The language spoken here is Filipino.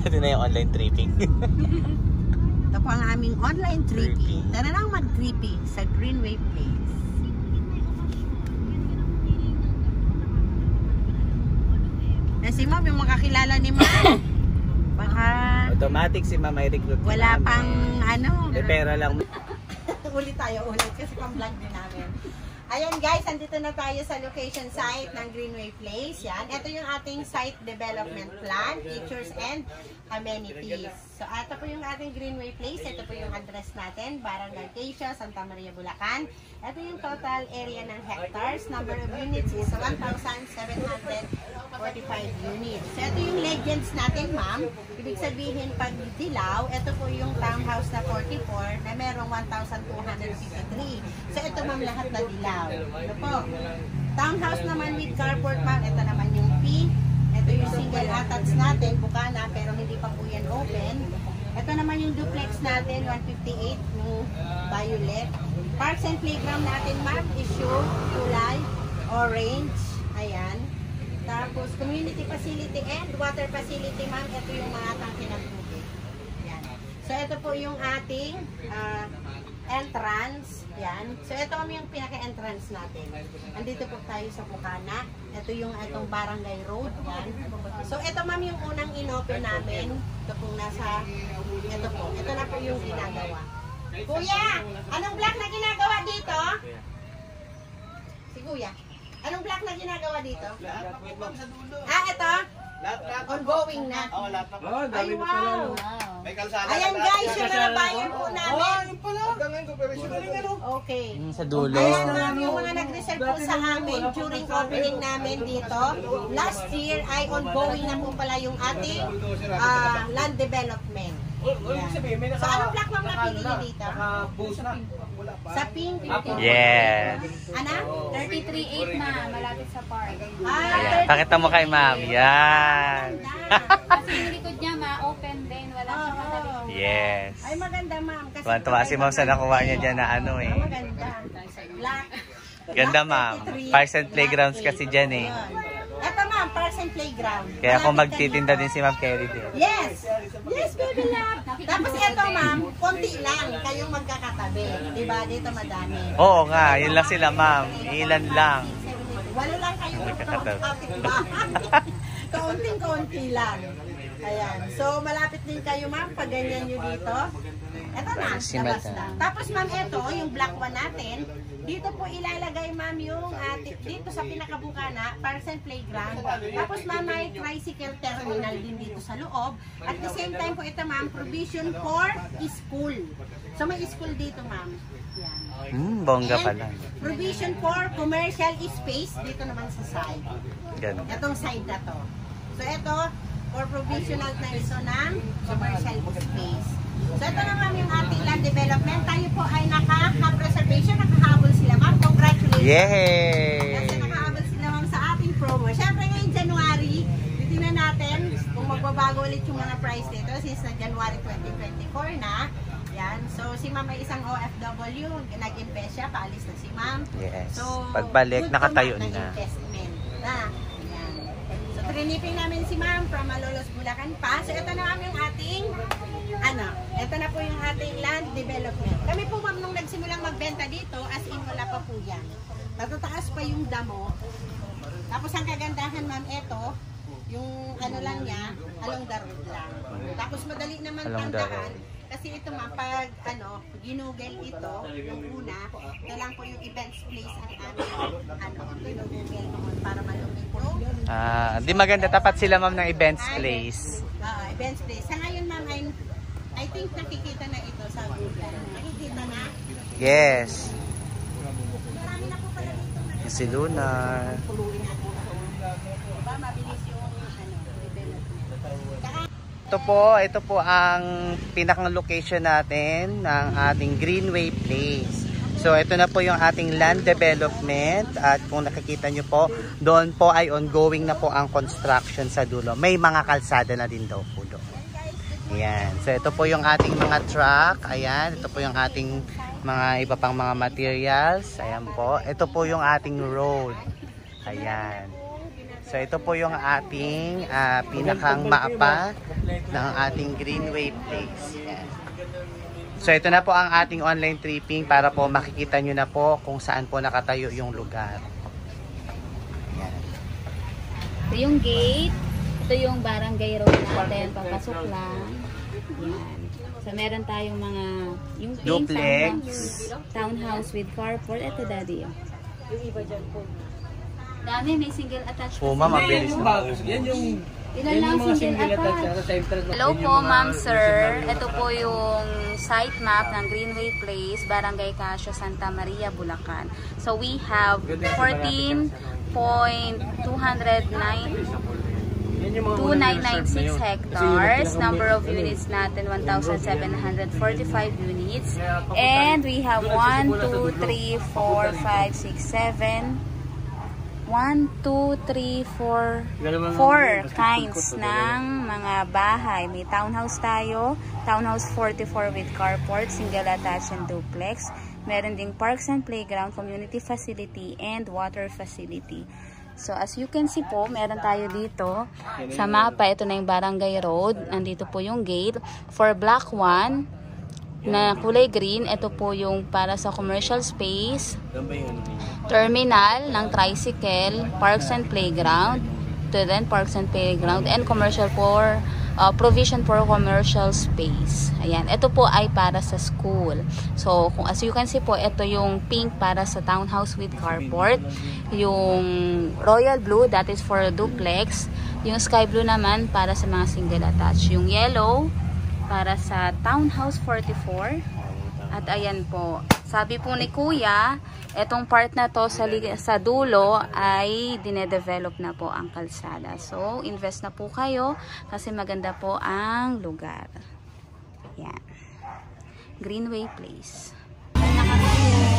Ito na yung online tripping. Ito po ang aming online tripping. Tara lang mag-tripping sa Greenway Place. Si Ma'am, yung makakilala ni Ma'am. Baka Automatic si Ma'am ay recruit. wala pang ano. Pera lang. Ulit kasi pang vlog din namin. Ayan guys, andito na tayo sa location site ng Greenway Place. Yan. Ito yung ating site development plan, features and amenities. So ito po yung ating Greenway Place. Ito po yung address natin, Barangay Quezon, Santa Maria, Bulacan. Ito yung total area ng hectares. Number of units is 1,745 units. So ito yung legends natin, ma'am. Ibig sabihin pag dilaw, ito po yung townhouse na 44 na merong 1,253. So ito ma'am lahat na dilaw. Ito po. Townhouse naman with carport ma'am. Ito naman yung P. Ito yung single attached natin, bukana, pero hindi pa po yan open. Ito naman yung duplex natin, 158 yung violet. Parks and playground natin ma'am, issue, kulay, orange. Ayan. Tapos community facility and water facility ma'am, ito yung mga tangke ng tubig. Yan. So ito po yung ating entrance. Yan. So ito kami yung pinaka-entrance natin. Andito po tayo sa Bukana. Ito yung itong Barangay Road. Yan. So ito ma'am yung unang inopen namin. Ito pong nasa, ito po. Ito na po yung ginagawa. Kuya, anong block na ginagawa dito? Si Kuya. Anong block na ginagawa dito? Ah, ito? Ongoing na. Ay, wow. Ayan guys, yung mga buyer po namin. Okay. Sa dulo. Ayan yung mga nag-reserve po sa amin during opening namin dito. Last year ay ongoing na po pala yung ating land development. Ayan. So anong block ma'am napili niyo dito? Sa pink. Yes. Ano? 33.8 na, malapit sa park. Ayan. Pakita mo kay Ma'am. Yan. Kasi yung likod niya ma-open din, wala siyang matalikod. Yes. Ay maganda ma'am. Kasi Tuwa si Ma'am sa nakuha niya dyan na ano eh. maganda. Black. Ganda Ma'am. Parks and playgrounds kasi dyan eh. Ito ma'am, parks and playground. Kaya kung magtitinda din si Ma'am Kerry din. Yes! Yes, baby love! Tapos ito ma'am, konti lang kayong magkakatabi. Diba? Dito madami. Oo nga, yun lang sila Ma'am. Ilan lang. Walo lang kayong kapit-bahay. Kaunting-kaunti lang. Ayan. So, malapit din kayo ma'am pag ganyan nyo dito. Ito na, labas na. Tapos ma'am, ito, yung black one natin, dito po ilalagay ma'am yung dito sa pinakabukana, parks and playground. Tapos ma'am, may tricycle terminal din dito sa loob. At the same time po ito ma'am, provision for school. So may school dito ma'am. Yan. Bongga pala. Provision for commercial space dito naman sa side. Ganun. Itong side na to. So ito, for provisional na iso ng commercial space. So ito na ma'am yung ating land development. Tayo po ay naka-hub reservation, nakahabol sila ma'am. Congratulations! Yay! Kasi nakahabol sila ma'am sa ating promo. Siyempre ngayon January, titingnan natin kung magbabago ulit yung mga price dito since na January 2024 na. Yan. So si ma'am ay isang OFW, nag-invest siya, paalis na si ma'am. Yes. So, pagbalik, nakatayo na. Investment na. Yan. So triniping namin si ma'am from Malolos, Bulacan pa. So ito na ma'am yung ating ito na po yung ating land development. Kami po ma'am nung nagsimulang magbenta dito, as in wala pa po yan. Natataas pa yung damo. Tapos ang kagandahan ma'am, ito, yung ano lang niya, along the road lang. Tapos madali naman tandaan. Kasi ito ma'am, pag ginugel ito, yung una, ito lang po yung events place ang aming ginugel noon para malumit po. Di maganda, tapat sila ma'am ng events place. Events place. Sa ngayon ma'am, I think nakikita na ito sa Google. Nakikita na? Yes. Marami na po pala dito. Si Lunar. Diba, mabilis yung development. Ito po ang pinakang location natin ng ating Greenway Place. So ito na po yung ating land development at kung nakikita nyo po, doon po ay ongoing na po ang construction sa dulo. May mga kalsada na din daw po doon. Ayan. So ito po yung ating mga truck. Ayan. Ito po yung ating mga iba pang mga materials. Ayan po. Ito po yung ating road. Ayan. So ito po yung ating pinakang mapa ng ating Greenway Place. Yan. So ito na po ang ating online tripping para po makikita nyo na po kung saan po nakatayo yung lugar. Yan. Ito yung gate. Ito yung barangay road natin. Papasok lang. Yan. So meron tayong mga yung Duplex. Townhouse with carport. Ito daddy. Yung iba dyan po. Dami, may single attached. Po ma'am, mabilis na. Yan yung Ilan lang single attached? Hello po ma'am sir. Ito po yung site map ng Greenway Place, Barangay Casio, Santa Maria, Bulacan. So we have 14.2996 hectares. Number of units natin 1,745 units. And we have 1, 2, 3, 4, 5, 6, 7 1, 2, 3, 4 kinds ng mga bahay. May townhouse tayo, townhouse 44 with carport, single attached and duplex. Meron ding parks and playground, community facility, and water facility. So as you can see po, meron tayo dito sa mapa. Ito na yung Barangay Road. Nandito po yung gate. For block 1 na kulay green, ito po yung para sa commercial space, terminal ng tricycle, parks and playground, student parks and playground, and commercial for provision for commercial space. Ayan, ito po ay para sa school. So, kung as you can see po, ito yung pink para sa townhouse with carport, yung royal blue, that is for duplex, yung sky blue naman para sa mga single attached, yung yellow para sa townhouse 44. At ayan po, sabi po ni kuya, etong part na to sa dulo ay dinedevelop na po ang kalsada. So, invest na po kayo kasi maganda po ang lugar. Yan. Greenway Place. Nakakaya,